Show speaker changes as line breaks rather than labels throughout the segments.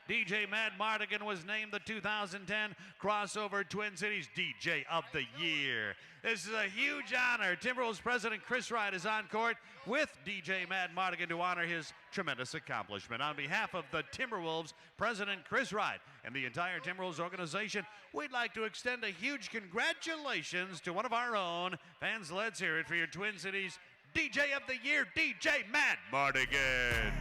DJ Mad Mardigan was named the 2010 Crossover Twin Cities DJ of the Year. This is a huge honor. Timberwolves president Chris Wright is on court with DJ Mad Mardigan to honor his tremendous accomplishment. On behalf of the Timberwolves president Chris Wright and the entire Timberwolves organization, we'd like to extend a huge congratulations to one of our own. Fans, let's hear it for your Twin Cities DJ of the Year, DJ Mad Mardigan.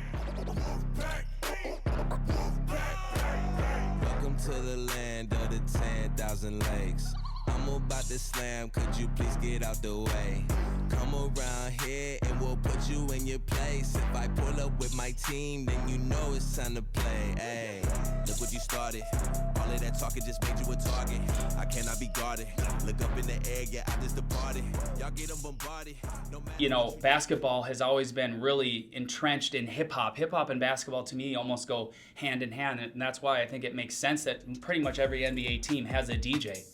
Welcome to the land of the 10,000 lakes. I'm about to slam, could you please get out the way? Come around here and we'll put you in your place. If I pull up with my team, then you know it's time to play. Hey, look what you started. All of that talking just made you a target. I cannot be guarded. Look up in the air, yeah, I just departed. Y'all get them bombarded.
You know, basketball has always been really entrenched in hip-hop. Hip-hop and basketball, to me, almost go hand in hand, and that's why I think it makes sense that pretty much every NBA team has a DJ.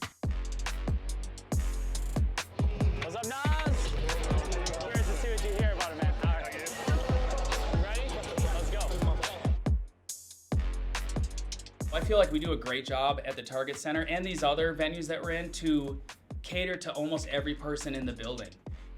What's up, Nas? Curious to see what you hear about it, man. All right. You ready? Let's go.
I feel like we do a great job at the Target Center and these other venues that we're in to cater to almost every person in the building.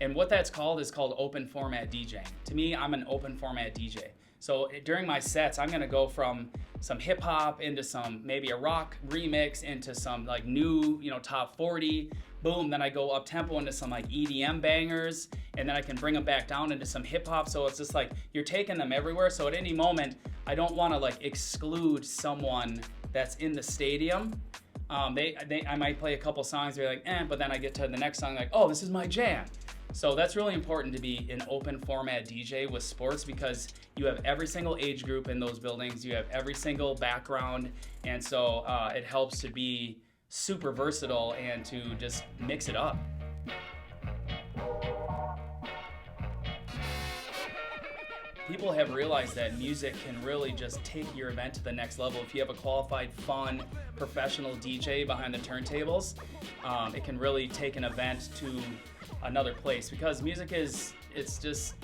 And what that's called is called open format DJing. To me, I'm an open format DJ. So during my sets, I'm gonna go from some hip hop into some, maybe a rock remix, into some like new, top 40, boom, then I go up tempo into some like EDM bangers, and then I can bring them back down into some hip hop. So it's just like, you're taking them everywhere. So at any moment, I don't wanna like exclude someone that's in the stadium. I might play a couple songs, they're like, but then I get to the next song, like, oh, this is my jam. So that's really important to be an open format DJ with sports, because you have every single age group in those buildings, you have every single background, and so it helps to be super versatile and to just mix it up. People have realized that music can really just take your event to the next level. If you have a qualified, fun, professional DJ behind the turntables, it can really take an event to another place, because music it's just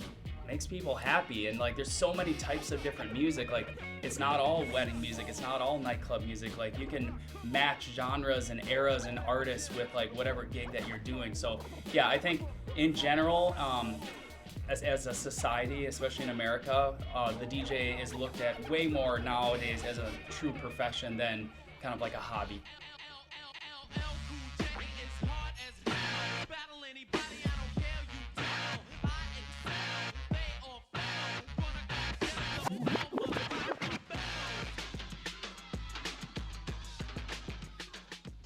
makes people happy, and like there's so many types of different music. Like it's not all wedding music, it's not all nightclub music. Like you can match genres and eras and artists with like whatever gig that you're doing. So yeah, I think in general, as a society, especially in America, the DJ is looked at way more nowadays as a true profession than kind of like a hobby.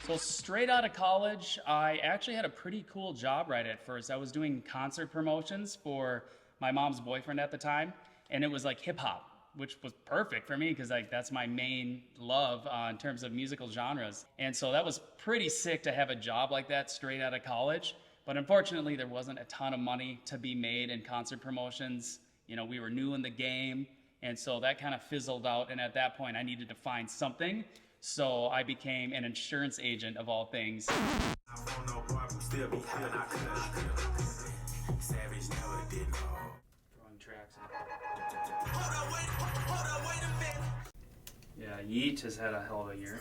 So straight out of college, I actually had a pretty cool job right at first. I was doing concert promotions for my mom's boyfriend at the time, and it was like hip hop, which was perfect for me because like that's my main love in terms of musical genres. And so that was pretty sick to have a job like that straight out of college. But unfortunately, there wasn't a ton of money to be made in concert promotions. We were new in the game, and so that kind of fizzled out. And at that point, I needed to find something. So I became an insurance agent of all things.
Throwing
tracks in. Yeah, Yeet has had a hell of a year.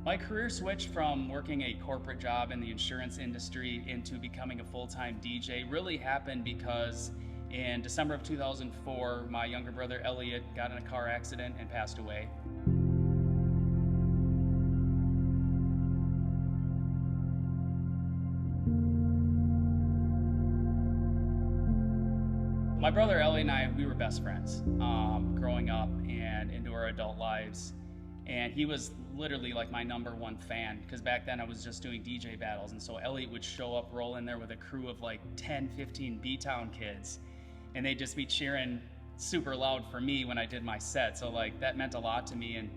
My career switched from working a corporate job in the insurance industry into becoming a full-time DJ really happened because in December of 2004, my younger brother Elliot got in a car accident and passed away. My brother Elliot and I, we were best friends growing up and into our adult lives. And he was literally like my number one fan, because back then I was just doing DJ battles, and so Elliot would show up, roll in there with a crew of like 10, 15 B-Town kids, and they'd just be cheering super loud for me when I did my set. So like that meant a lot to me, and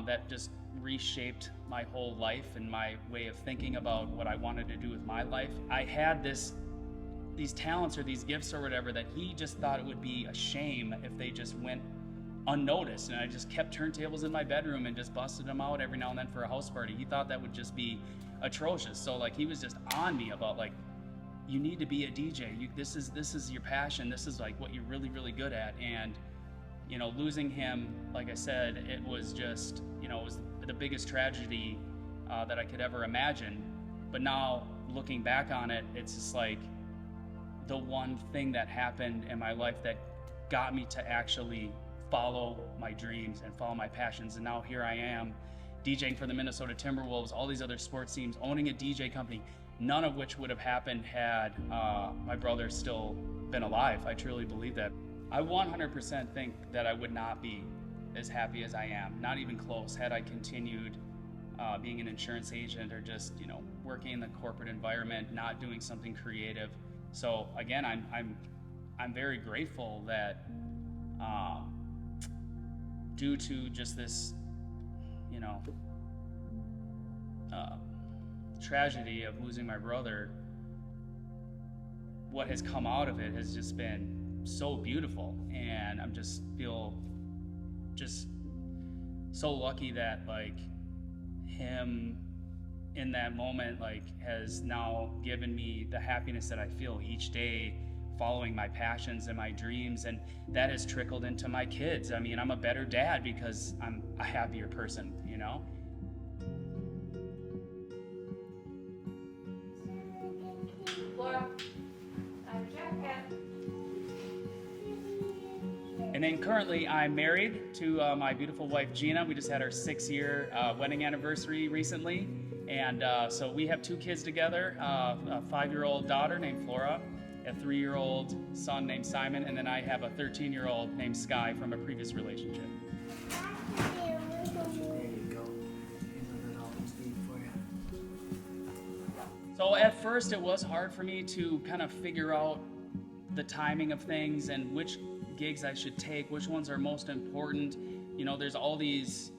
that just reshaped my whole life and my way of thinking about what I wanted to do with my life. I had these talents or these gifts or whatever that he just thought it would be a shame if they just went unnoticed, and I just kept turntables in my bedroom and just busted them out every now and then for a house party. He thought that would just be atrocious. So like he was just on me about like, you need to be a DJ. This is your passion. This is like what you're really, really good at. And you know, losing him, like I said, it was just, you know, it was the biggest tragedy that I could ever imagine. But now looking back on it, it's just like the one thing that happened in my life that got me to actually follow my dreams and follow my passions. And now here I am DJing for the Minnesota Timberwolves, all these other sports teams, owning a DJ company, none of which would have happened had my brother still been alive. I truly believe that. I 100% think that I would not be as happy as I am, not even close, had I continued being an insurance agent or just, you know, working in the corporate environment, not doing something creative. So again, I'm very grateful that due to just this, you know, tragedy of losing my brother, what has come out of it has just been so beautiful, and I'm just feel just so lucky that like him in that moment like has now given me the happiness that I feel each day following my passions and my dreams, and that has trickled into my kids. I mean, I'm a better dad because I'm a happier person, you know?
Laura, I'm Jackie.
And then currently I'm married to my beautiful wife, Gina. We just had our 6-year wedding anniversary recently. And so we have 2 kids together, a 5-year-old daughter named Flora, a 3-year-old son named Simon, and then I have a 13-year-old named Sky from a previous relationship.
There you go. All for you.
So at first it was hard for me to kind of figure out the timing of things and which gigs I should take, which ones are most important. You know, there's all these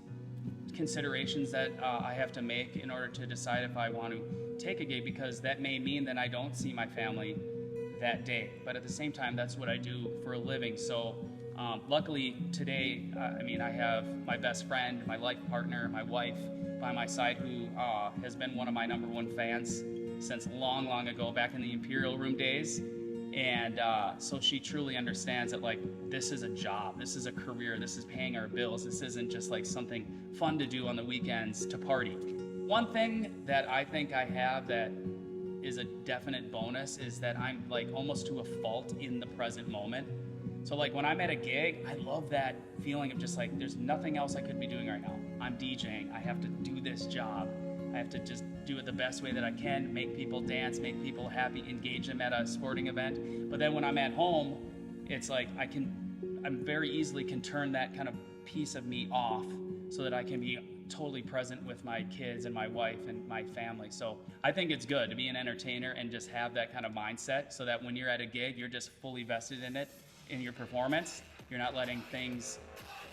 considerations that I have to make in order to decide if I want to take a gig, because that may mean that I don't see my family that day. But at the same time, that's what I do for a living. So luckily today, I mean, I have my best friend, my life partner, my wife by my side, who has been one of my #1 fans since long, long ago, back in the Imperial Room days. And so she truly understands that like this is a job, this is a career, this is paying our bills, this isn't just like something fun to do on the weekends to party. One thing that I think I have that is a definite bonus is that I'm like almost to a fault in the present moment. So like when I'm at a gig, I love that feeling of just like there's nothing else I could be doing right now. I'm DJing, I have to do this job. I have to just do it the best way that I can, make people dance, make people happy, engage them at a sporting event. But then when I'm at home, it's like I'm very easily can turn that kind of piece of me off so that I can be totally present with my kids and my wife and my family. So I think it's good to be an entertainer and just have that kind of mindset so that when you're at a gig, you're just fully vested in it, in your performance. You're not letting things,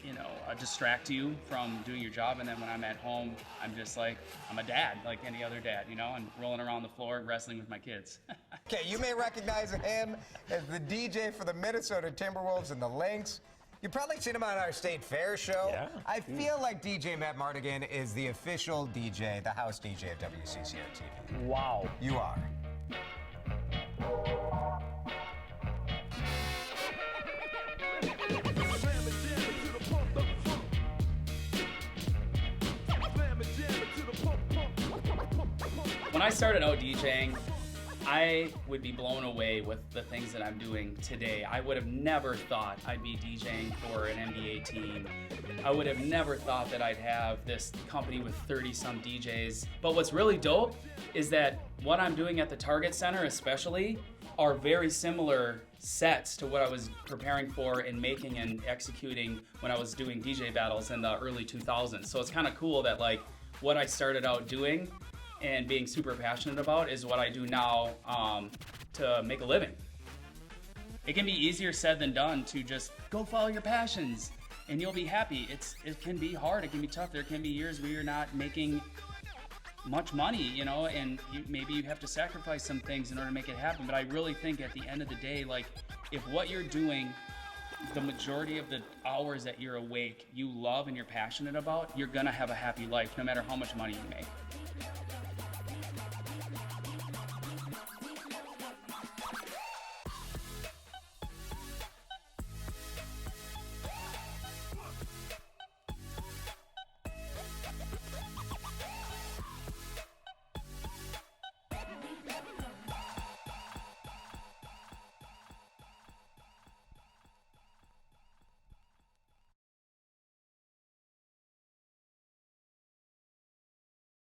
you know, distract you from doing your job. And then when I'm at home, I'm just like, I'm a dad, like any other dad, you know, and rolling around the floor and wrestling with my kids.
Okay, you may recognize him as the DJ for the Minnesota Timberwolves and the Lynx. You've probably seen him on our State Fair show.
Yeah.
I feel like DJ Mad Mardigan is the official DJ, the house DJ of WCCO TV.
Wow.
You are.
When I started out DJing, I would be blown away with the things that I'm doing today. I would have never thought I'd be DJing for an NBA team. I would have never thought that I'd have this company with 30-some DJs. But what's really dope is that what I'm doing at the Target Center especially are very similar sets to what I was preparing for and making and executing when I was doing DJ battles in the early 2000s. So it's kind of cool that like what I started out doing and being super passionate about is what I do now to make a living. It can be easier said than done to just go follow your passions and you'll be happy. It can be hard, it can be tough. There can be years where you're not making much money, you know, and maybe you have to sacrifice some things in order to make it happen. But I really think at the end of the day, like if what you're doing the majority of the hours that you're awake, you love and you're passionate about, you're gonna have a happy life no matter how much money you make.